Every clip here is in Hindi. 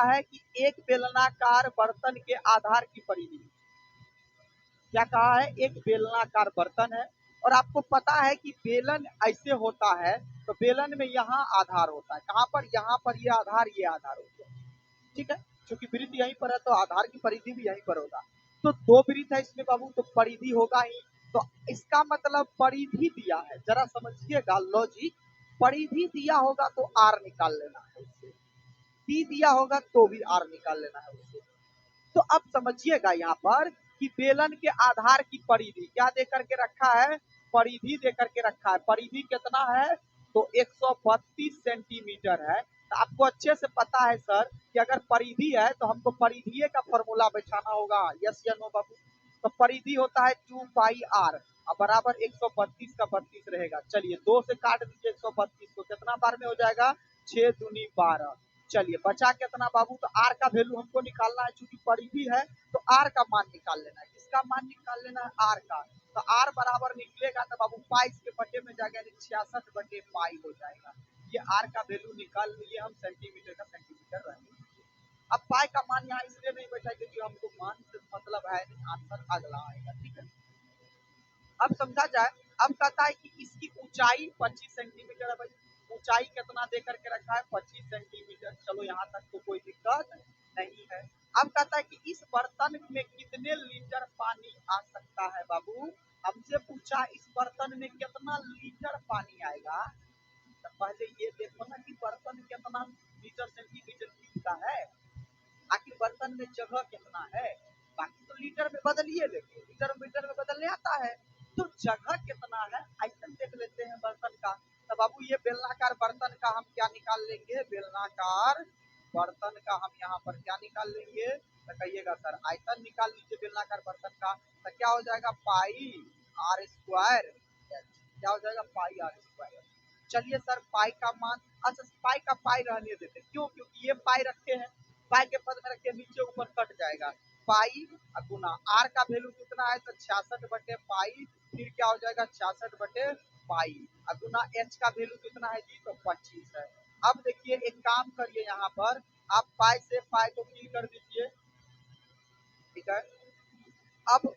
कहता है कि एक बेलनाकार बर्तन के आधार की परिधि। क्या कहा है? एक बेलनाकार बर्तन है और आपको पता है कि बेलन ऐसे होता है, तो बेलन में यहाँ आधार होता है। कहाँ पर? यहाँ पर ये आधार होता है। ठीक है, क्योंकि वृत्त यहीं पर है तो आधार की परिधि भी यहीं पर होगा। तो दो वृत्त है इसमें बाबू, तो परिधि होगा ही। तो इसका मतलब परिधि दिया है, जरा समझिएगा लॉजिक। परिधि दिया होगा तो आर निकाल लेना है उससे, टी दिया होगा तो भी आर निकाल लेना है उससे। तो अब समझिएगा यहाँ पर कि बेलन के आधार की परिधि क्या दे करके रखा है? परिधि दे करके रखा है। परिधि कितना है? तो 132 सेंटीमीटर है। तो आपको अच्छे से पता है सर कि अगर परिधि है तो हमको परिधीय का फॉर्मूला बैठाना होगा। यस या नो बाबू? तो परिधि होता है 2 पाई आर बराबर 132 का 32 रहेगा। चलिए 2 से काट दीजिए 132 को, कितना बार में हो जाएगा? 6 दूनी 12। चलिए बचा कितना बाबू? तो आर का वैल्यू हमको निकालना है, चूंकि परिधि है तो आर का मान निकाल लेना है। किसका मान निकाल लेना है? आर का। तो आर बराबर निकलेगा तो बाबू पाई के बटे में जाएगा, यानी 66 बटे पाई हो जाएगा। ये आर का वैल्यू निकाल लिए हम, सेंटीमीटर का सेंटीमीटर रहेगा। अब पाई का मान यहाँ इसलिए नहीं बैठा क्योंकि हमको मान से मतलब है, आंसर अगला आएगा। ठीक है, अब समझा जाए। अब कहता है कि इसकी ऊंचाई 25 सेंटीमीटर है। भाई ऊंचाई कितना दे करके रखा है? 25 सेंटीमीटर। चलो यहाँ तक तो कोई दिक्कत नहीं है। अब कहता है कि इस बर्तन में कितने लीटर पानी आ सकता है बाबू? हमसे पूछा इस बर्तन में कितना लीटर पानी आएगा। तो पहले ये देखो ना कि बर्तन कितना लीटर सेंटीमीटर क्यूब का है, आखिर बर्तन में जगह कितना है। बाकी तो लीटर में बदलिए, देखिए लीटर मीटर में बदलने आता है। तो जगह कितना है आइटम देख लेते हैं बर्तन का। तो बाबू ये बेलनाकार बर्तन का हम क्या निकाल लेंगे? बेलनाकार बर्तन का हम यहाँ पर क्या निकाल लेंगे? तो कहिएगा सर आयतन निकाल लीजिए बेलनाकार बर्तन का। तो क्या हो जाएगा? पाई आर स्क्वायर। क्या हो जाएगा? पाई आर स्क्वायर। चलिए सर पाई का मान, अच्छा पाई का पाई रहने देते, क्यों? क्योंकि ये पाई रखे हैं, पाई के पद में रखे, नीचे ऊपर कट जाएगा। पाई गुना आर का वैल्यू कितना है? तो 66 बटे पाई, फिर क्या हो जाएगा? 66 बटे पाई गुना एच का वैल्यू कितना है जी? तो 25 है। अब देखिए एक काम करिए, यहाँ पर आप पाई से पाई को किल कर दीजिए। ठीक है, अब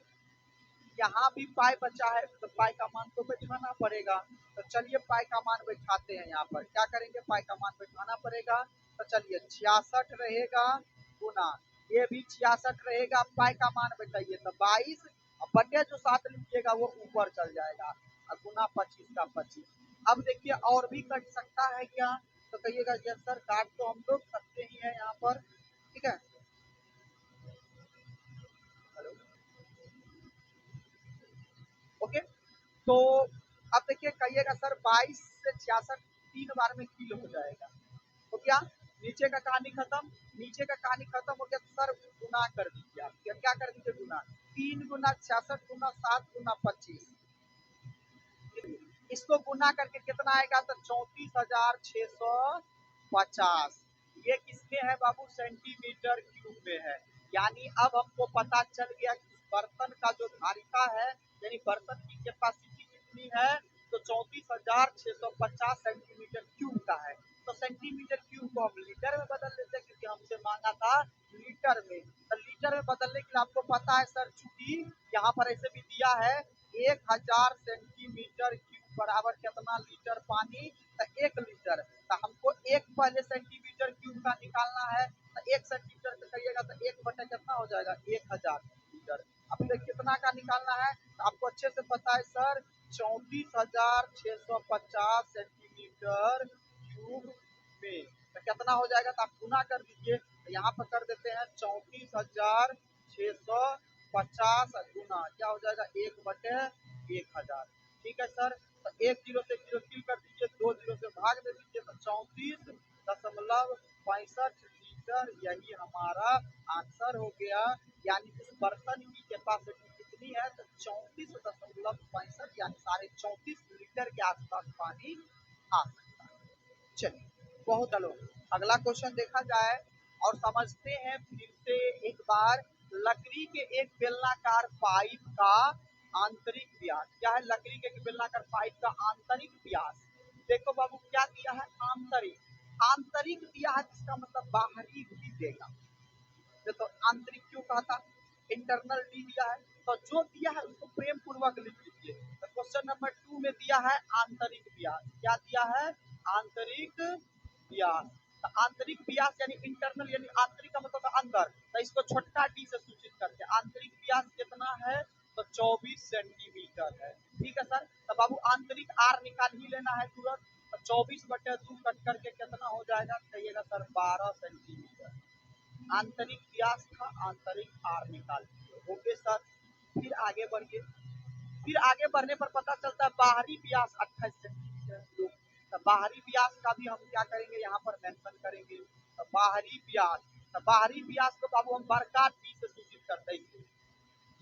यहाँ भी पाई बचा है तो पाई का मान तो बैठाना पड़ेगा। तो चलिए पाई का मान बैठाते हैं। यहाँ पर क्या करेंगे? पाई का मान बैठाना पड़ेगा। तो चलिए 66 रहेगा गुना ये भी 66 रहेगा। पाई का मान बैठाइए तो 22 और बटे जो साथ लीजिएगा वो ऊपर चल जाएगा और गुना 25 का 25। अब देखिए और भी कट सकता है क्या? तो कहिएगा यस सर काट तो हम लोग सकते ही है यहाँ पर। ठीक है, हेलो, ओके। तो अब देखिए कहिएगा सर 22 से 66 3 बार में किल हो जाएगा। तो क्या नीचे का कहानी खत्म? नीचे का कहानी खत्म हो गया तो सर गुना कर दीजिए। आप क्या कर दीजिए? गुना 3 गुना 66 गुना 7 गुना 25। इसको गुना करके कितना आएगा? तो 34,650। ये किसमें है बाबू? सेंटीमीटर क्यूब में है। यानी अब हमको पता चल गया कि बर्तन का जो धारिता है, यानी बर्तन की कैपेसिटी कितनी है? तो 34,650 सेंटीमीटर क्यूब का है। तो सेंटीमीटर क्यूब को हम लीटर में बदल लेते हैं क्योंकि हमसे मांगा था लीटर में। तो लीटर में बदलने के लिए आपको पता है सर, चूंकि यहाँ पर ऐसे भी दिया है 1000 सेंटीमीटर क्यूब बराबर कितना लीटर पानी? तो 1 लीटर। तो हमको एक पहले सेंटीमीटर क्यूब का निकालना है। तो 1 सेंटीमीटर से करिएगा तो 1 बटे कितना हो जाएगा? 1000 लीटर। अब कितना का निकालना है? तो आपको अच्छे से पता है सर 34,650 सेंटीमीटर क्यूब में तो कितना हो जाएगा? तो आप गुना कर दीजिए। तो यहाँ पर कर देते हैं 34,650 गुना क्या हो जाएगा? 1 बटे 1000। ठीक है सर, तो 1 जीरो से जीरो किल कर दीजिए, 2 जीरो से भाग दे दीजिए तो 34.65 लीटर यही हमारा आंसर हो गया। यानी उस बर्तन की कैपेसिटी कितनी है? तो 34.65 यानी 34.5 लीटर के आसपास पानी आ सकता है। चलिए बहुत, चलो अगला क्वेश्चन देखा जाए और समझते हैं फिर से एक बार। लकड़ी के एक बेलनाकार पाइप का आंतरिक व्यास क्या है? लकड़ी के बेलनाकार पाइप का आंतरिक व्यास देखो बाबू क्या दिया है? आंतरिक। आंतरिक दिया है जिसका मतलब बाहरी भी देगा। तो आंतरिक क्यों कहा था, इंटरनल डी दिया है, तो जो दिया है उसको प्रेम पूर्वक लिख लीजिए। तो क्वेश्चन नंबर 2 में दिया है आंतरिक व्यास, क्या दिया है, आंतरिक व्यास। तो आंतरिक व्यास यानी इंटरनल यानी आंतरिक का मतलब अंदर, तो इसको छोटा डी से सूचित करते हैं। आंतरिक व्यास कितना है, तो 24 सेंटीमीटर है। ठीक है सर, तो बाबू आंतरिक आर निकाल ही लेना है तुरंत। तो 24/2 कट करके कितना हो जाएगा, कहिएगा सर 12 सेंटीमीटर। आंतरिक व्यास था, आंतरिक आर निकाल दिए। ओके सर, फिर आगे बढ़िए। फिर आगे बढ़ने पर पता चलता है बाहरी व्यास 28 सेंटीमीटर। तो बाहरी व्यास का भी हम क्या करेंगे, यहाँ पर मेंशन करेंगे। तो बाहरी व्यास, तो बाहरी व्यास को बाबू हम बड़का डी से सूचित करते हैं।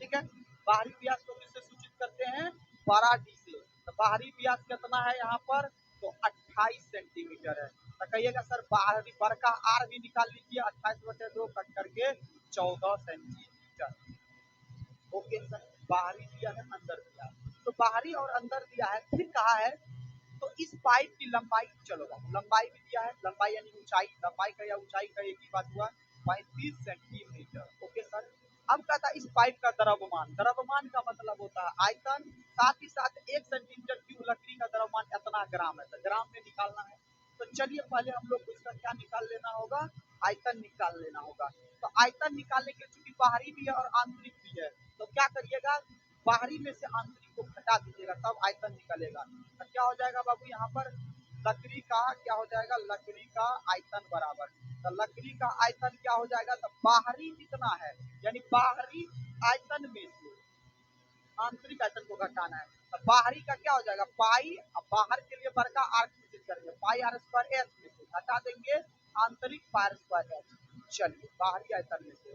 ठीक है, बाहरी व्यास को किससे सूचित करते हैं, बड़ा डी से। तो बाहरी व्यास कितना है यहाँ पर, तो 28 सेंटीमीटर है। तो कहिएगा सर बाहरी बड़का आर भी निकाल लीजिए, 28/2 कट करके 14 सेंटीमीटर। ओके सर, बाहरी दिया है, अंदर दिया है, तो बाहरी और अंदर दिया है। फिर कहा है तो इस पाइप की लंबाई, चलो लंबाई भी दिया है, लंबाई यानी ऊंचाई, लंबाई का या ऊंचाई का एक ही बात हुआ, 35 सेंटीमीटर। ओके सर, अब कहता है इस पाइप का द्रव्यमान, द्रव्यमान का मतलब होता है आयतन, साथ ही साथ 1 सेंटीमीटर क्यूब लकड़ी का द्रव्यमान इतना ग्राम है, तो ग्राम में निकालना है। तो चलिए पहले हम लोग को इसका क्या निकाल लेना होगा, आयतन निकाल लेना होगा। तो आयतन निकालने के लिए चूंकि बाहरी भी है और आंतरिक भी है, तो क्या करिएगा, बाहरी में से आंतरिक को घटा दीजिएगा, तब आयतन निकलेगा। तो क्या हो जाएगा बाबू यहाँ पर, लकड़ी का क्या हो जाएगा, लकड़ी का आयतन बराबर, तो लकड़ी का आयतन क्या हो जाएगा, तो बाहरी जितना है यानी बाहरी आयतन में से आंतरिक आयतन को घटाना है। तो बाहरी का क्या हो जाएगा, पाई, अब बाहर के लिए बड़का आर सूचित करेंगे, पाई आर स्क्वायर एच में से घटा देंगे आंतरिक पाई स्क्वायर एच। चलिए बाहरी आयतन में से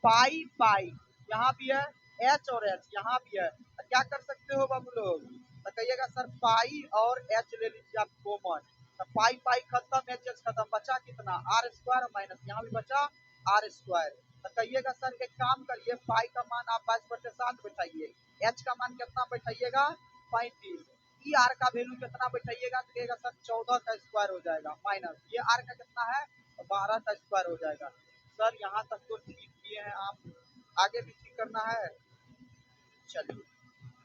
पाई पाई यहाँ भी है, एच और एच यहाँ भी है, तो क्या कर सकते हो बाबू लोग, तो कहिएगा सर पाई और एच ले लीजिए आप कॉमन। तो पाई पाई खत्म, एच एच खत्म, बचा कितना, आर स्क्वायर माइनस यहाँ भी बचा आर स्क्वायर। तो कहिएगा सर एक काम करिए, पाई का मान आप 5/7 बैठाइए, एच का मान कितना बैठाइएगा 35, ई आर का वैल्यू कितना बैठाइएगा, तो कहिएगा सर 14 का स्क्वायर हो जाएगा, माइनस ये आर का कितना है, 12 का स्क्वायर हो जाएगा। सर यहाँ तक तो ठीक किए हैं आप, आगे भी ठीक करना है। चलिए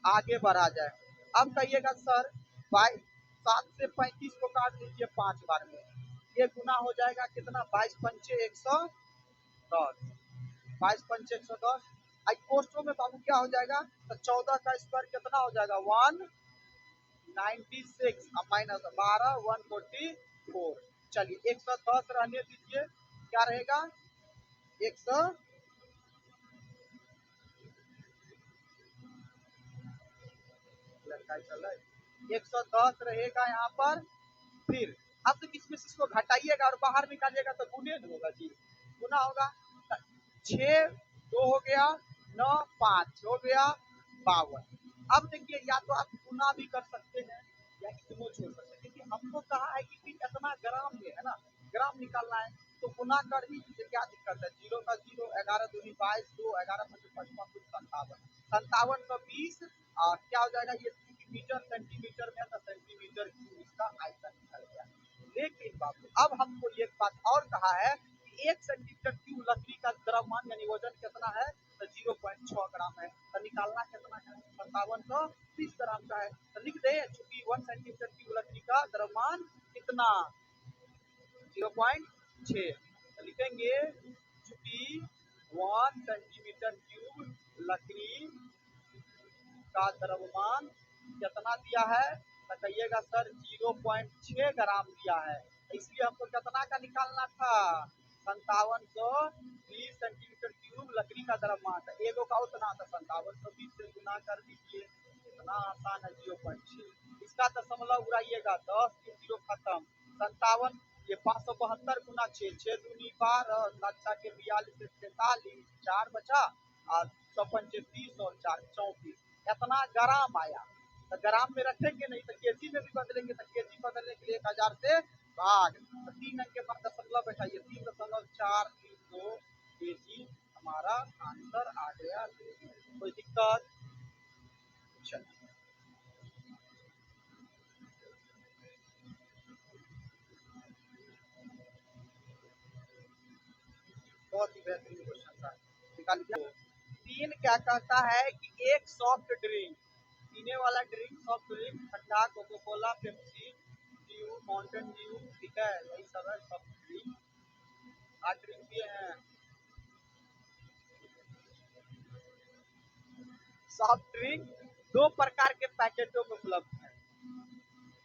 आगे बढ़ा जाए। अब कहिएगा सर 7 से 35 को काट दीजिए 5 बार में, ये गुना हो जाएगा कितना, 22×5 = 110, 22×5 = 110। आई कोष्टों में बाबू क्या हो जाएगा, तो 14 का स्क्वायर कितना हो जाएगा 196 माइनस 12 144। चलिए 110 रहने दीजिए, क्या रहेगा 100, लड़का चल रहा है 110 रहेगा यहाँ पर। फिर अब तो इसमें से इसको घटाइएगा और बाहर निकालिएगा तो गुने न होगा जी, गुना होगा। 6 2 हो गया, 9 5 हो गया 52। अब देखिए या तो आप गुना भी कर सकते हैं या इसको छोड़ सकते हैं, क्योंकि हमको कहा है कि इतना ग्राम में है ना, ग्राम निकालना है तो गुना कर ही दीजिए, क्या दिक्कत है, 0 का 0, 11 दूनी 22, 2 11 55 57, 5720। और क्या हो जाएगा, ये मीटर सेंटीमीटर में, तो सेंटीमीटर क्यूब इसका आयतन निकल गया। लेकिन बाबू अब हमको एक बात और कहा है कि 1 सेंटीमीटर क्यूब लकड़ी का द्रव्यमान यानी वजन कितना है, तो 0.6 ग्राम है। तो निकालना कितना है, 5730 ग्राम का है। तो लिख दे, चूंकि 1 सेंटीमीटर क्यूब लकड़ी का द्रव्यमान कितना 0.6, तो लिखेंगे चूंकि 1 सेंटीमीटर क्यूब लकड़ी का द्रव्यमान कितना दिया है, तो कहिएगा सर 0.6 ग्राम दिया है, इसलिए हमको कितना का निकालना था, 5720 सेंटीमीटर क्यूब लकड़ी का द्रव्यमान था। एगो का उतना था, 5720 से गुना कर दीजिए, इतना आसान है 0.6। इसका दशमलव उड़ाइएगा, 10 के 0 खत्म, 57, ये 572 गुना 6, 6 दूनी 12, 7 के 42 43, 4 बचा और 135 और 4 34, इतना ग्राम आया। तो ग्राम में रखेंगे नहीं तो केजी में भी बदलेंगे, तो केजी बदलने के लिए 1000 से भाग, तो 3 अंक के बाद दशमलव बैठाइए, 3.432 केजी हमारा आंसर आ गया। कोई दिक्कत, चलिए बहुत ही बेहतरीन क्वेश्चन था, निकाल दिया। 3 क्या कहता है कि एक सॉफ्ट ड्रिंक, पीने वाला ड्रिंक, सॉफ्ट ड्रिंक, ठंडा, Coca Cola, Pepsi, Dew, Mountain Dew, ठीक है, यही सब है सॉफ्ट ड्रिंक। हार्ड ड्रिंक भी है। सॉफ्ट ड्रिंक 2 प्रकार के पैकेटों में उपलब्ध है।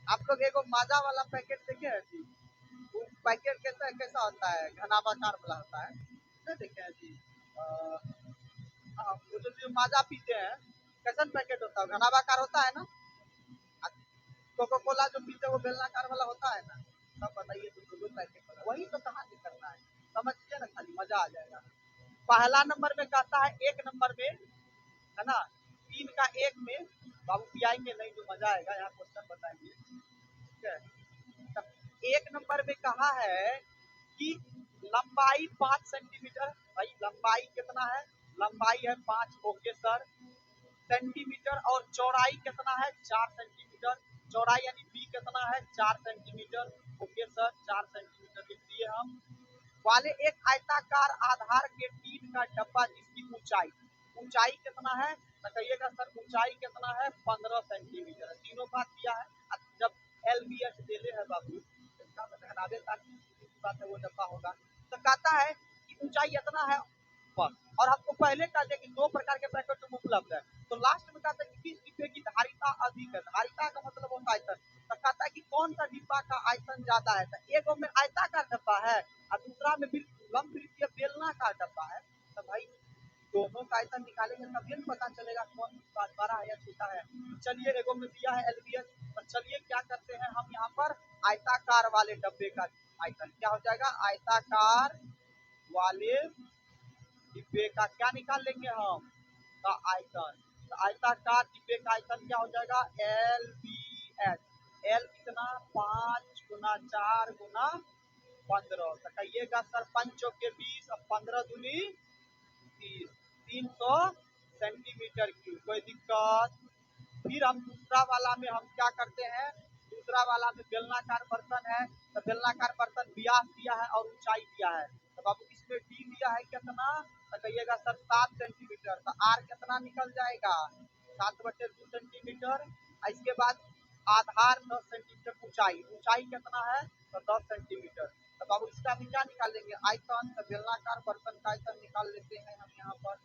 आप लोग एगो माजा वाला पैकेट देखे हैं जी? वो पैकेट कैसा होता है, घनाभाकार वाला होता है, नहीं देखे हैं जी? हाँ, वो जो माजा पीते हैं कैसन पैकेट होता है, घनाभाकार होता है ना। कोको कोला जो पीते हैं वो बेलनाकार वाला होता है ना। तब बताइए तो दो पैकेट वाला वही तो कहाँ से करना है, समझिए ना, खाली मजा आ जाएगा। पहला नंबर में कहता है, एक नंबर में है ना, 3 का 1 में बाबू पियाएंगे नहीं तो मजा आएगा, यहाँ क्वेश्चन बताएंगे, ठीक है। तब 1 नंबर में कहा है कि लंबाई 5 सेंटीमीटर, भाई लंबाई कितना है, लंबाई है 5, ओके सर। सेंटीमीटर और चौड़ाई कितना है, 4 सेंटीमीटर, चौड़ाई यानी बी कितना है, 4 सेंटीमीटर, ओके सर, 4 सेंटीमीटर लिख दिए हम। वाले एक आयताकार आधार के टीन का डब्बा जिसकी ऊंचाई, ऊंचाई कितना है, बताइएगा सर, ऊंचाई कितना है, 15 सेंटीमीटर, तीनों बात दिया है। जब LBH देले है बाबू, इसका बता देता बात है, वो डब्बा होगा। तो कहता है कि ऊंचाई इतना है बस, और हमको पहले कहा था कि 2 प्रकार के पैकेट में उपलब्ध है। तो लास्ट में कहता है कि किस डिब्बे की धारिता अधिक है, धारिता का मतलब होता है आयतन। तो कहता है कि कौन सा डिब्बा का आयतन ज्यादा है, तो एक में आयताकार डब्बा है और दूसरा में लंबवृत्तीय बेलनाकार डब्बा है। तो भाई दोनों का आयतन निकालेंगे तभी पता चलेगा कौन बड़ा है या छोटा है। चलिए एगो में दिया है LBH, तो चलिए क्या करते हैं हम यहाँ पर, आयताकार वाले डब्बे का आयतन क्या हो जाएगा, आयताकार वाले डिब्बे का क्या निकाल लेंगे हम, का आयतन। तो आयताकार डिब्बे का आयतन क्या हो जाएगा, LBH। L कितना, 5 गुना 4 गुना 15। तो कहिएगा सर 5 के 20 और 15 दूनी 30, 300 सेंटीमीटर क्यूब। कोई दिक्कत? फिर हम दूसरा वाला में हम क्या करते हैं, दूसरा वाला में बेलनाकार बर्तन है, तो बेलनाकार बर्तन व्यास दिया है और ऊंचाई दिया है। तो बाबू इसमें डी दिया है कितना, तो कहिएगा सर 7 सेंटीमीटर। तो आर कितना निकल जाएगा, 7/2 सेंटीमीटर। इसके बाद आधार 10 सेंटीमीटर, ऊंचाई, ऊंचाई कितना है, तो 10 सेंटीमीटर। तो बाबू इसका भी क्या निकालेंगे, आयतन। तो बेलनाकार बर्तन का आयतन निकाल लेते हैं हम यहाँ पर,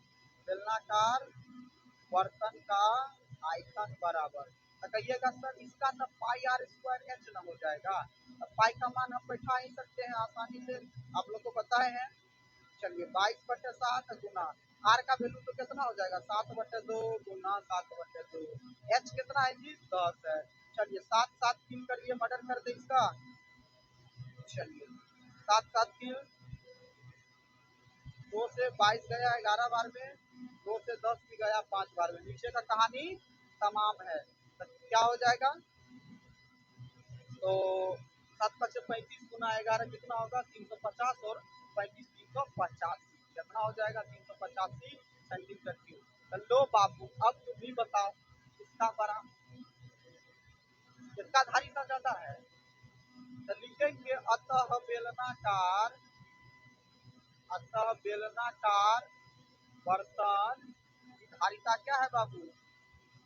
बेलनाकार बर्तन का आयतन बराबर, तो कहिएगा सर इसका तो पाई आर स्क्वायर एच न हो जाएगा। तो पाई का मान हम बैठा ही सकते हैं आसानी से, आप लोग को बताए हैं। चलिए 22/7 गुना आर का वैल्यू तो कितना हो जाएगा, 7/2 गुना 7/2। एच कितना है जी, 10 है। चलिए 7 7 किल करिए, मर्डर कर दे इसका। चलिए 7 7 किल, 2 से 22 गया 11 बार में, 2 से 10 भी गया 5 बार में। नीचे का कहानी तमाम है। तो क्या हो जाएगा, तो 7×5 = 35 गुना 11 कितना होगा, 350, और 35 385, कितना हो जाएगा, 385 सेंटीमीटर क्यूब। तो लो बाबू अब तुम भी बताओ इसका बड़ा, इसका धारिता ज्यादा है। तो लिखेंगे अतः बेलनाकार, अतः बेलनाकार बर्तन की धारिता क्या है बाबू,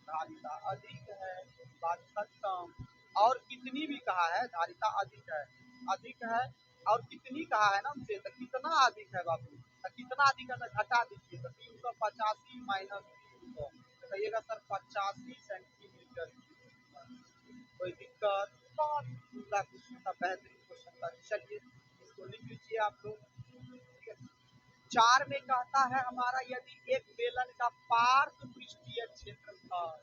धारिता अधिक है, बात खत्म। और कितनी भी कहा है, धारिता अधिक है, अधिक है, और कितनी कहा है ना हमसे, तो कितना अधिक है बाबू, तो कितना अधिक है, तो घटा दीजिए। तो 385 माइनस 300, तो कहिएगा सर 85 सेंटीमीटर। कोई दिक्कत? बहुत उमदा क्वेश्चन था, बेहतरीन क्वेश्चन था। चलिए इसको लिख लीजिए आप लोग, ठीक है। 4 में कहता है हमारा, यदि एक बेलन का पार्श्व पृष्ठीय क्षेत्रफल,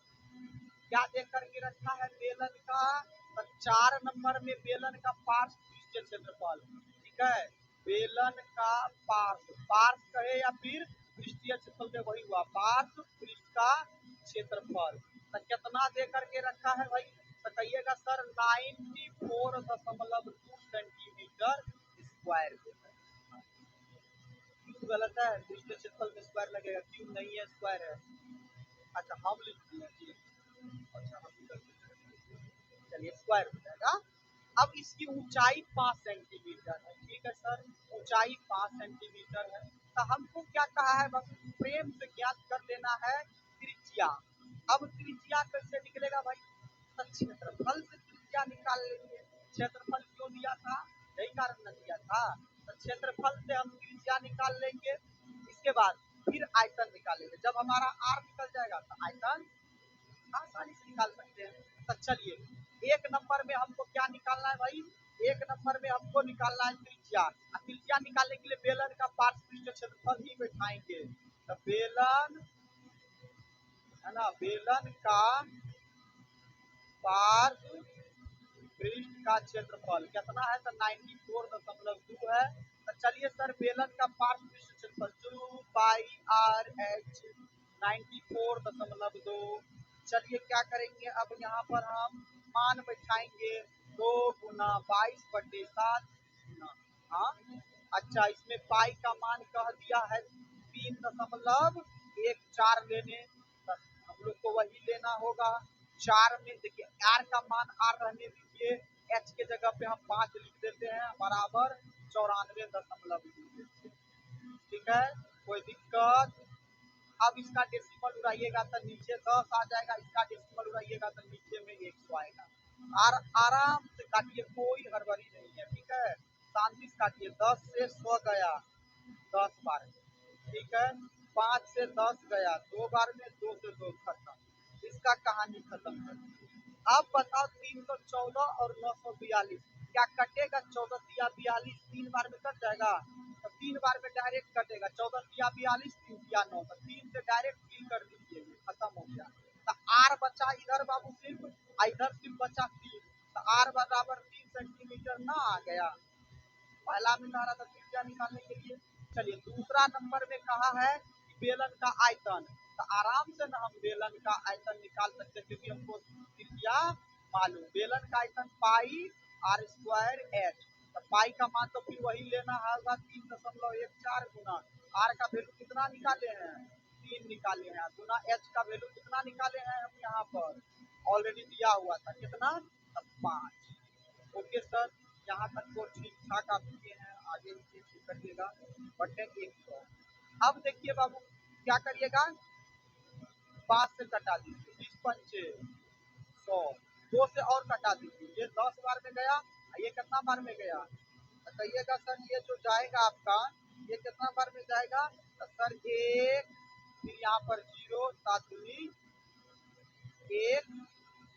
क्या देख करके रखा है बेलन का, तो 4 नंबर में बेलन का पार्श्व पृष्ठीय क्षेत्रफल, ठीक है। बेलन का पार्श्व, पार्श्व कहे या फिर पृष्ठीय क्षेत्रफल में वही हुआ, पार्श्व पृष्ठ का क्षेत्रफल। तो कितना दे करके रखा है भाई, तो कहिएगा सर 94.2 सेंटीमीटर स्क्वायर। क्यों गलत है, पृष्ठीय क्षेत्रफल में स्क्वायर लगेगा, क्यों नहीं है, स्क्वायर है। अच्छा हम लिख दिए जी, अच्छा हम चलिए स्क्वायर हो जाएगा। अब इसकी ऊंचाई 5 सेंटीमीटर है, ठीक है सर, ऊंचाई 5 सेंटीमीटर है। तो हमको क्या कहा है, बस प्रेम से ज्ञात कर लेना है त्रिज्या। अब त्रिज्या कैसे निकलेगा भाई, तो क्षेत्रफल से त्रिज्या निकाल लेंगे। क्षेत्रफल क्यों दिया था, यही कारण न दिया था, तो क्षेत्रफल से हम त्रिज्या निकाल लेंगे। इसके बाद फिर आयतन निकालेंगे। जब हमारा आर निकल जाएगा तो आयतन आसानी से निकाल सकते हैं। तो चलिए एक नंबर में हमको क्या निकालना है भाई, एक नंबर में हमको निकालना है त्रिज्या। त्रिज्या निकालने के लिए बेलन का पार्श्व पृष्ठ क्षेत्रफल ही बैठाएंगे। तो बेलन है ना, बेलन का पार्श्व पृष्ठ का क्षेत्रफल कितना है, तो 94.2 है। तो चलिए सर बेलन का पार्श्व पृष्ठ क्षेत्रफल 2 पाई आर एच 94.2। चलिए क्या करेंगे, अब यहाँ पर हम मान बैठाएंगे 2 गुना 22/7 गुना, हाँ अच्छा इसमें पाई का मान कह दिया है 3.14 लेने, हम लोग को वही लेना होगा। 4 में देखिए आर का मान आर रहने दीजिए, एच के जगह पे हम 5 लिख देते हैं बराबर 94.2। ठीक है, कोई दिक्कत। अब इसका डेसिमल उड़ाइएगा तो नीचे 10 आ जाएगा, इसका डेसिमल उड़ाइएगा तो नीचे में 100 आएगा। और आराम से काटिए, कोई हड़बड़ी नहीं है, ठीक है, शांति से काटिए। 10 से 100 गया 10 बार में, ठीक है, 5 से 10 गया 2 बार में, 2 से 2 खत्म, इसका कहानी खत्म कर। अब बताओ 314 और 942 क्या कटेगा, 14 दिया 42 3 बार में कट जाएगा, तो 3 बार में डायरेक्ट कटेगा, 14 दिया 42 3 दिया 9, तो 3 से डायरेक्ट 3 कर दीजिए, खत्म हो गया। तो आर बचा इधर बाबू सिर्फ, इधर सिर्फ बचा 3, तो आर बराबर 3 सेंटीमीटर ना आ गया, पहला में कह रहा था त्रिज्या निकालने के लिए। चलिए दूसरा नंबर में कहा है कि बेलन का आयतन, तो आराम से ना हम बेलन का आयतन निकाल सकते हैं क्योंकि हमको त्रिज्या मालूम। बेलन का आयतन पाई आर स्क्वायर एच, तो पाई का मान तो फिर वही लेना होगा 3.14 गुना आर का वैल्यू कितना निकाले हैं 3 निकाले हैं, गुना एच का वैल्यू कितना निकाले हैं हम यहाँ पर ऑलरेडी दिया हुआ था कितना 5। ओके सर, यहाँ तक तो ठीक ठाक आप किए हैं, आगे करिएगा। बटन 100। अब देखिए बाबू क्या करिएगा, 5 से कटा दीजिए, 20 पंचे 100, 2 से और कटा दीजिए, ये 10 बार में गया, ये कितना बार में गया, तो कहिएगा सर ये जो जाएगा आपका ये कितना बार में जाएगा, तो सर 1, फिर यहाँ पर 0, 7 दूनी 1,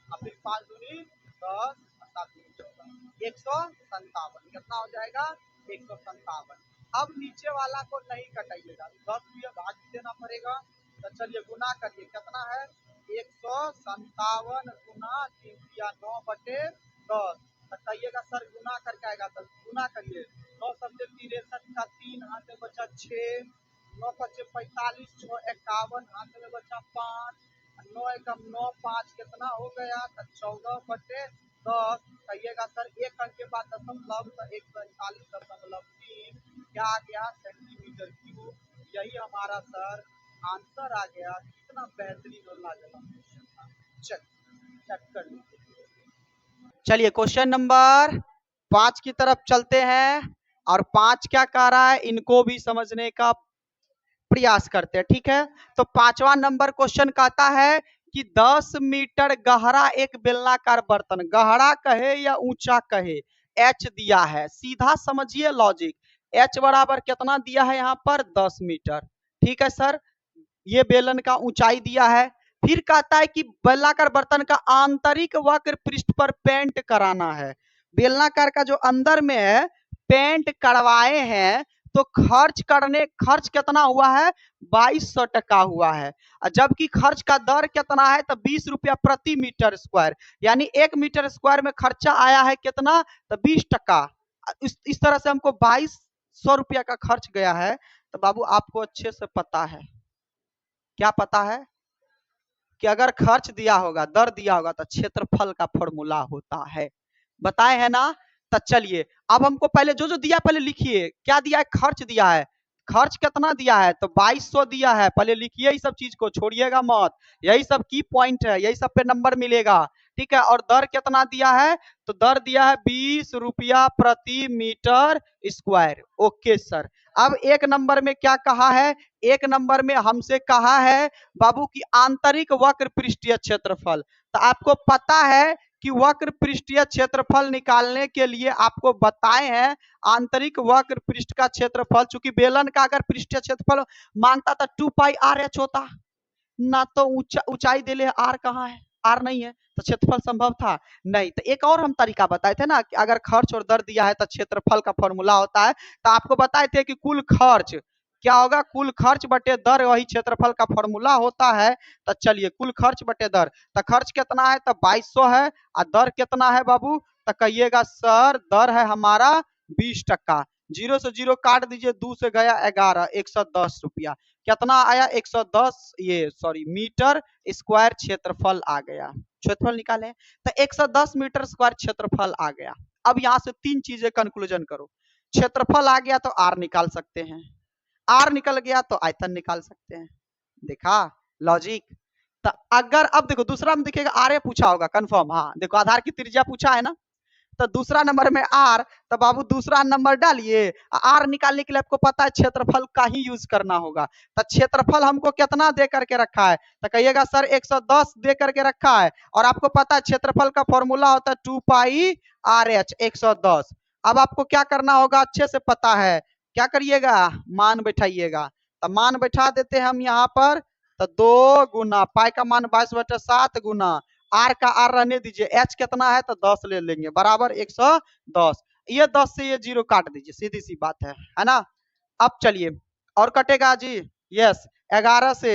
और फिर 5 दूनी 10, 7 दूनी 14, 157, कितना हो जाएगा 157। अब नीचे वाला को नहीं कटाइएगा, 10 भी भाग देना पड़ेगा। तो चलिए गुना करिए, कितना है 157 गुना 3/9/10। तो कहिएगा सर गुना करके आएगा, तो गुना करिए, 9 सबसे 63 का 3 हाथ में बचा 6, 9 पचे 45, 6 51 हाथ में बचा 5, 9 एकम 9 5 कितना हो गया, तो 14/10। कहिएगा सर एक अंक के बाद दशमलव, तो 141.3 क्या आ गया सेंटीमीटर क्यूब। यही हमारा सर आंसर आ गया। कितना बेहतरीन और लाजवाब क्वेश्चन था। चेक कर लीजिए। चलिए क्वेश्चन नंबर 5 की तरफ चलते हैं, और 5 क्या कह रहा है इनको भी समझने का प्रयास करते हैं, ठीक है। तो 5वां नंबर क्वेश्चन कहता है कि 10 मीटर गहरा एक बेलनाकार बर्तन, गहरा कहे या ऊंचा कहे, एच दिया है, सीधा समझिए लॉजिक, एच बराबर कितना दिया है यहाँ पर 10 मीटर, ठीक है सर, ये बेलन का ऊंचाई दिया है। फिर कहता है कि बेलनाकार बर्तन का आंतरिक वक्र पृष्ठ पर पेंट कराना है, बेलनाकार का जो अंदर में है पेंट करवाए हैं, तो खर्च कितना हुआ है 2200 टका हुआ है, जबकि खर्च का दर कितना है तो 20 रुपया प्रति मीटर स्क्वायर, यानी 1 मीटर स्क्वायर में खर्चा आया है कितना तो 20 टका। इस तरह से हमको 2200 रुपया का खर्च गया है। तो बाबू आपको अच्छे से पता है, क्या पता है कि अगर खर्च दिया होगा दर दिया होगा तो क्षेत्रफल का फॉर्मूला होता है, बताए है ना। तो चलिए अब हमको पहले जो जो दिया पहले लिखिए, क्या दिया है खर्च दिया है, खर्च कितना दिया है, तो 2200 दिया है। पहले लिखिए इस सब चीज को, छोड़िएगा मत, यही सब की पॉइंट है, यही सब पे नंबर मिलेगा। ठीक है, और दर कितना दिया है, तो दर दिया है 20 रुपया प्रति मीटर स्क्वायर। Okay sir. अब एक नंबर में क्या कहा है, एक नंबर में हमसे कहा है बाबू की आंतरिक वक्र पृष्ठीय क्षेत्रफल। तो आपको पता है कि वक्र पृष्ठीय क्षेत्रफल निकालने के लिए आपको बताए हैं आंतरिक वक्र पृष्ठ का क्षेत्रफल, चूंकि बेलन का अगर पृष्ठीय क्षेत्रफल मांगता था 2πr(h) होता ना, तो ऊंचाई दे ले आर कहाँ है, आर नहीं है, तो क्षेत्रफल संभव था नहीं। तो एक और हम तरीका बताए थे ना कि अगर खर्च और दर दिया है तो क्षेत्रफल का फॉर्मूला होता है। तो आपको बताए थे कि कुल खर्च क्या होगा, कुल खर्च बटे दर वही क्षेत्रफल का फॉर्मूला होता है। तो चलिए कुल खर्च बटे दर, तो खर्च कितना है, तो 2200 है, और दर कितना है बाबू, तो कहिएगा सर दर है हमारा 20%। 0 से 0 काट दीजिए, 2 से गया 11, 110 रुपया। कितना आया, 110 मीटर स्क्वायर क्षेत्रफल आ गया। क्षेत्रफल निकाले तो 110 मीटर स्क्वायर क्षेत्रफल आ गया। अब यहां से तीन चीजें कंक्लूजन करो, क्षेत्रफल आ गया तो आर निकाल सकते हैं, आर निकल गया तो आयतन निकाल सकते हैं। देखा लॉजिक। तो अगर अब देखो दूसरा में दिखेगा आर पूछा होगा कंफर्म, हाँ देखो आधार की त्रिज्या पूछा है ना, तो दूसरा नंबर में आर, तो बाबू दूसरा नंबर डालिए। आर निकालने के लिए आपको पता है क्षेत्रफल का ही यूज करना होगा। तो क्षेत्रफल हमको कितना दे करके रखा है, तो कहिएगा सर 110 दे करके रखा है, और आपको पता है क्षेत्रफल का फॉर्मूला होता है 2πr(h) 110। अब आपको क्या करना होगा, अच्छे से पता है, क्या करिएगा, मान बैठाइएगा। तो मान बैठा देते हैं हम यहाँ पर, तो 2 गुना पाई का मान 22/7 गुना आर का आर रहने दीजिए, एच कितना है तो 10 ले लेंगे, बराबर 110। ये 10 से ये 0 काट दीजिए, सीधी सी बात है ना। अब चलिए और कटेगा जी, यस 11 से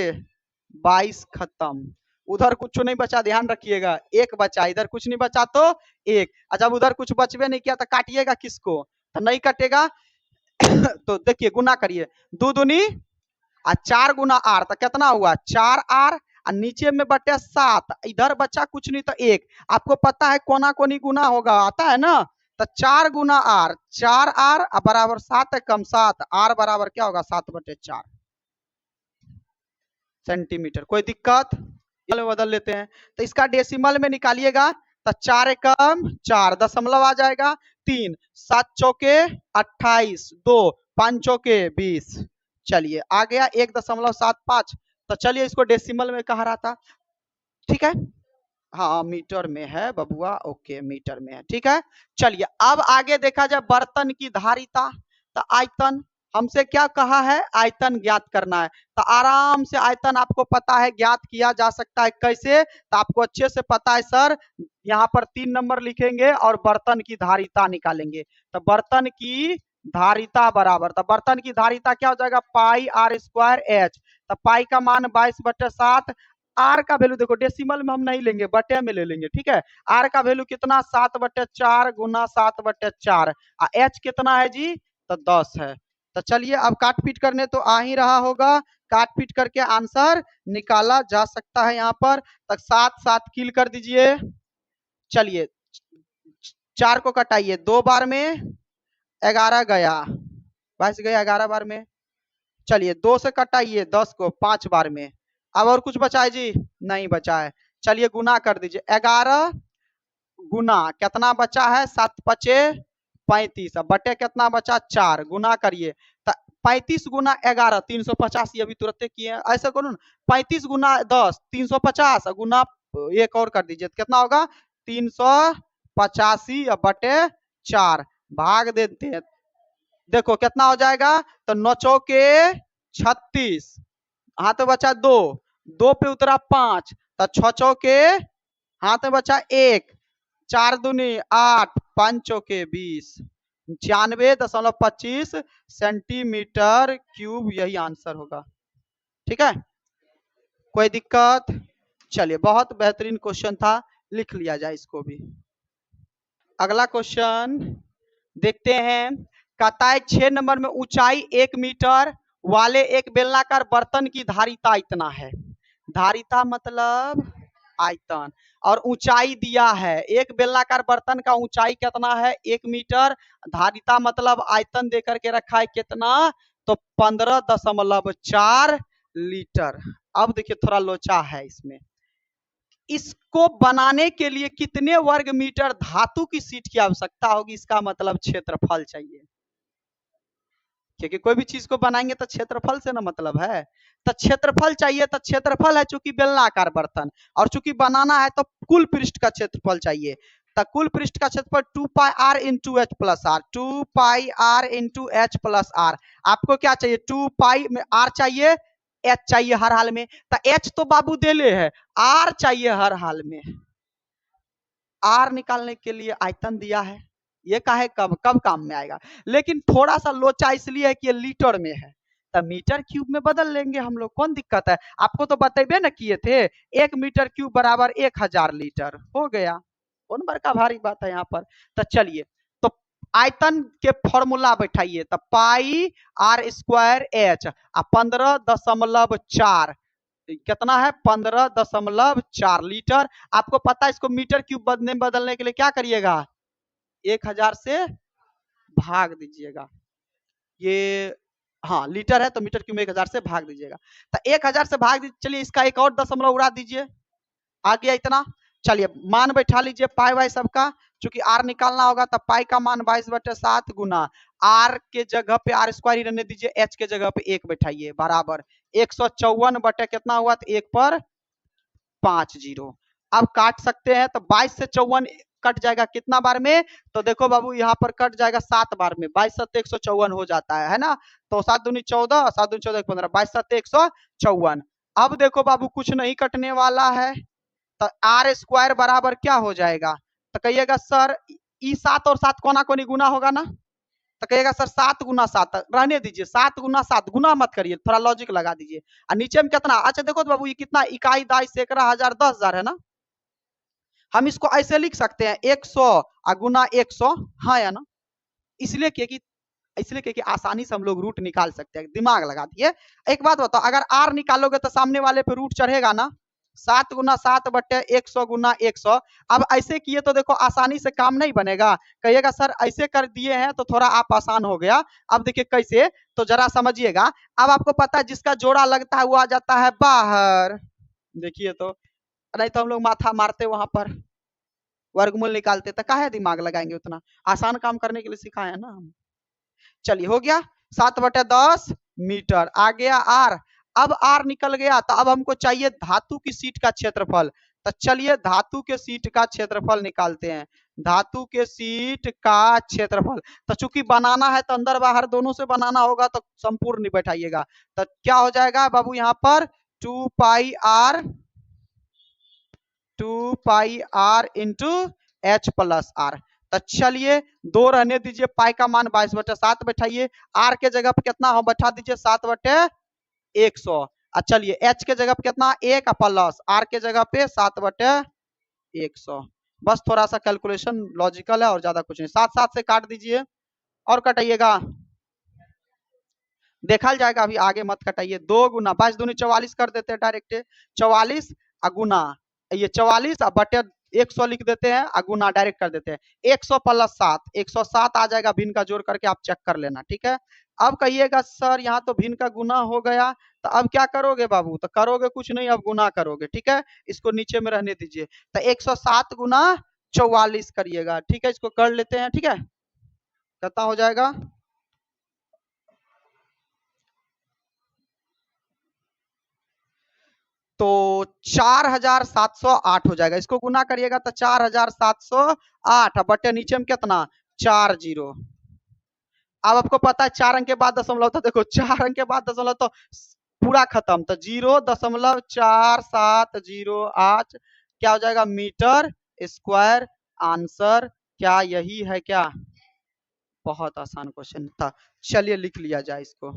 22 खत्म, उधर कुछ नहीं बचा, ध्यान रखिएगा, एक बचा, इधर कुछ नहीं बचा तो एक। अच्छा उधर कुछ बचवे नहीं किया तो काटिएगा किसको, तो नहीं कटेगा। तो देखिए गुना करिए, 2 दूनी और 4 गुना आर, तो कितना हुआ 4r, और नीचे में बटे 7, इधर बचा कुछ नहीं तो एक। आपको पता है कोना कोनी गुना होगा, आता है ना, तो 4 गुना आर, 4r बराबर 7 कम 7, आर बराबर क्या होगा 7/4 सेंटीमीटर। कोई दिक्कत, बदल लेते हैं। तो इसका डेसिमल में निकालिएगा, तो 4 एकम 4, दशमलव आ जाएगा 3, 7 चौके 28, 2 5 चौके 20। चलिए आ गया 1.75। तो चलिए इसको डेसिमल में कहा रहा था, ठीक है, हाँ मीटर में है बबुआ, ओके मीटर में है, ठीक है। चलिए अब आगे देखा जाए बर्तन की धारिता। तो आयतन हमसे क्या कहा है, आयतन ज्ञात करना है। तो आराम से आयतन आपको पता है ज्ञात किया जा सकता है, कैसे, तो आपको अच्छे से पता है सर। यहाँ पर 3 नंबर लिखेंगे और बर्तन की धारिता निकालेंगे। तो बर्तन की धारिता बराबर, तो बर्तन की धारिता क्या हो जाएगा, πr²h। तो पाई का मान 22/7, आर का वैल्यू देखो डेसिमल में हम नहीं लेंगे, बटे में ले लेंगे, ठीक है। आर का वैल्यू कितना 7/4 गुना 7/4, एच कितना है जी, तो 10 है। तो चलिए अब काट पीट करने तो आ ही रहा होगा, काट पीट करके आंसर निकाला जा सकता है। यहाँ पर तक 7 7 किल कर दीजिए। चलिए 4 को कटाइए, 2 बार में 11 गया, 22 गया 11 बार में। चलिए 2 से कटाइए 10 को 5 बार में। अब और कुछ बचा है जी, नहीं बचा है। चलिए गुना कर दीजिए, 11 गुना कितना बचा है, 7 पचे 35, बटे कितना बचा 4, गुना करिए। 35 गुना 11 350, अभी तुरंत किए, ऐसे करो ना, 35 गुना 10 350 गुना एक और कर दीजिए, कितना होगा 385 बटे 4, भाग देते हैं, देखो कितना हो जाएगा, तो 9 चौके 36, हाथ में बचा 2, 2 पे उतरा 5, तो 6 चौके हाथ में बचा 1, 4 दूनी 8, 5 चौके 20, 96.25 सेंटीमीटर क्यूब, यही आंसर होगा, ठीक है। कोई दिक्कत, चलिए बहुत बेहतरीन क्वेश्चन था, लिख लिया जाए इसको भी। अगला क्वेश्चन देखते हैं, कहता है 6 नंबर में ऊंचाई 1 मीटर वाले एक बेलनाकार बर्तन की धारिता इतना है। धारिता मतलब आयतन, और ऊंचाई दिया है, एक बेलनाकार बर्तन का ऊंचाई कितना है 1 मीटर, धारिता मतलब आयतन देकर के रखा है कितना तो 15.4 लीटर। अब देखिए थोड़ा लोचा है इसमें। इसको बनाने के लिए कितने वर्ग मीटर धातु की शीट की आवश्यकता होगी, इसका मतलब क्षेत्रफल चाहिए, क्योंकि कोई भी चीज को बनाएंगे तो क्षेत्रफल से ना मतलब है। तो क्षेत्रफल चाहिए, तो क्षेत्रफल है चूंकि बेलनाकार बर्तन, और चूंकि बनाना है तो कुल पृष्ठ का क्षेत्रफल चाहिए। तो कुल पृष्ठ का क्षेत्रफल 2πr into H plus R, 2πr into H plus R. आपको क्या चाहिए, 2π में आर चाहिए, एच चाहिए हर हाल में। तो एच तो बाबू देले है, आर चाहिए हर हाल में। आर निकालने के लिए आयतन दिया है, ये काहे कब कब काम में आएगा। लेकिन थोड़ा सा लोचा इसलिए है कि ये लीटर में है, तो मीटर क्यूब में बदल लेंगे हम लोग, कौन दिक्कत है। आपको तो बतेबे न किए थे, 1 मीटर क्यूब बराबर 1000 लीटर हो गया, कौन बड़का भारी बात है यहाँ पर। तो चलिए, तो आयतन के फॉर्मूला बैठाइए, तो पाई आर स्क्वायर एच, 15.4 कितना है, 15.4 लीटर। आपको पता है इसको मीटर क्यूब बदलने के लिए क्या करिएगा, 1000 से भाग दीजिएगा। ये हाँ लीटर है तो मीटर क्यूब में 1000 से भाग दीजिएगा। तो 1000 से भाग दीजिए, चलिए इसका एक और दशमलव उड़ा दीजिए, आ गया इतना। चलिए मान बैठा लीजिए पाई वाई सबका, चूंकि आर निकालना होगा तो पाई का मान 22/7 गुना आर के जगह पे आर स्क्वायर ही रहने दीजिए, एच के जगह पे 1 बैठाइए, बराबर 154 बटे कितना हुआ, तो 1 पर 5 0। अब काट सकते हैं, तो 22 से 54 कट जाएगा कितना बार में, तो देखो बाबू यहाँ पर कट जाएगा 7 बार में, 22 7 154 हो जाता है ना। तो 7 दूनी 14, 7 दूनी 14 15, 22 7 154। अब देखो बाबू कुछ नहीं कटने वाला है, तो आर स्क्वायर बराबर क्या हो जाएगा, तो कहिएगा सर ई 7 और 7 कोना कोनी गुना होगा ना, तो कहिएगा सर 7 गुना 7 रहने दीजिए, 7 गुना 7 गुना मत करिए, थोड़ा लॉजिक लगा दीजिए। और नीचे में कितना, अच्छा देखो तो बाबू ये कितना, इकाई दाई सैकड़ा हजार 10,000 है ना। हम इसको ऐसे लिख सकते हैं 100 गुना 100, हाँ या ना, इसलिए क्योंकि आसानी से हम लोग रूट निकाल सकते हैं, दिमाग लगा दिए। एक बात बताओ, अगर आर निकालोगे तो सामने वाले पे रूट चढ़ेगा ना, 7 गुना 7 बटे 100 गुना 100। अब ऐसे किए तो देखो आसानी से काम नहीं बनेगा, कहिएगा सर ऐसे कर दिए हैं तो थोड़ा आप आसान हो गया। अब देखिए कैसे, तो जरा समझिएगा। अब आपको पता है जिसका जोड़ा लगता है वो आ जाता है बाहर, देखिए तो, नहीं तो हम लोग माथा मारते वहां पर, वर्गमूल निकालते, तो काहे दिमाग लगाएंगे, उतना आसान काम करने के लिए सिखाए ना हम। चलिए हो गया 7/10 मीटर, आ गया आर। अब आर निकल गया, तो अब हमको चाहिए धातु की शीट का क्षेत्रफल। तो चलिए धातु के शीट का क्षेत्रफल निकालते हैं, धातु के शीट का क्षेत्रफल। तो चूंकि बनाना है तो अंदर बाहर दोनों से बनाना होगा, तो संपूर्ण नहीं बैठाइएगा। तो क्या हो जाएगा बाबू यहाँ पर 2πr into H plus are. तो चलिए 2 रहने दीजिए, पाई का मान 22/7 बैठाइए, आर के जगह पे कितना हो बैठा दीजिए 7/100। चलिए एच के जगह पे कितना 1 प्लस आर के जगह पे 7/100। बस थोड़ा सा कैलकुलेशन लॉजिकल है और ज्यादा कुछ नहीं, 7 7 से काट दीजिए और कटाइएगा, देखा जाएगा, अभी आगे मत कटाइए। 2 गुना 22 दूनी 44 कर देते हैं डायरेक्ट, 44 गुना ये 44 बटे 100 लिख देते हैं, गुना डायरेक्ट कर देते हैं, 100 प्लस 7 107 आ जाएगा, भिन्न का जोड़ करके आप चेक कर लेना, ठीक है। अब कहिएगा सर यहाँ तो भिन्न का गुना हो गया, तो अब क्या करोगे बाबू, तो करोगे कुछ नहीं, अब गुना करोगे, ठीक है, इसको नीचे में रहने दीजिए। तो 107 गुना 44 करिएगा, ठीक है, इसको कर लेते हैं, ठीक है, कितना हो जाएगा, तो 4708 हो जाएगा। इसको गुना करिएगा तो 4708 बटे नीचे में कितना 40। अब आपको पता है 4 अंक के बाद दशमलव, तो देखो 4 अंक के बाद दशमलव तो पूरा खत्म, तो 0.4708 क्या हो जाएगा मीटर स्क्वायर। आंसर क्या यही है क्या, बहुत आसान क्वेश्चन था, चलिए लिख लिया जाए इसको।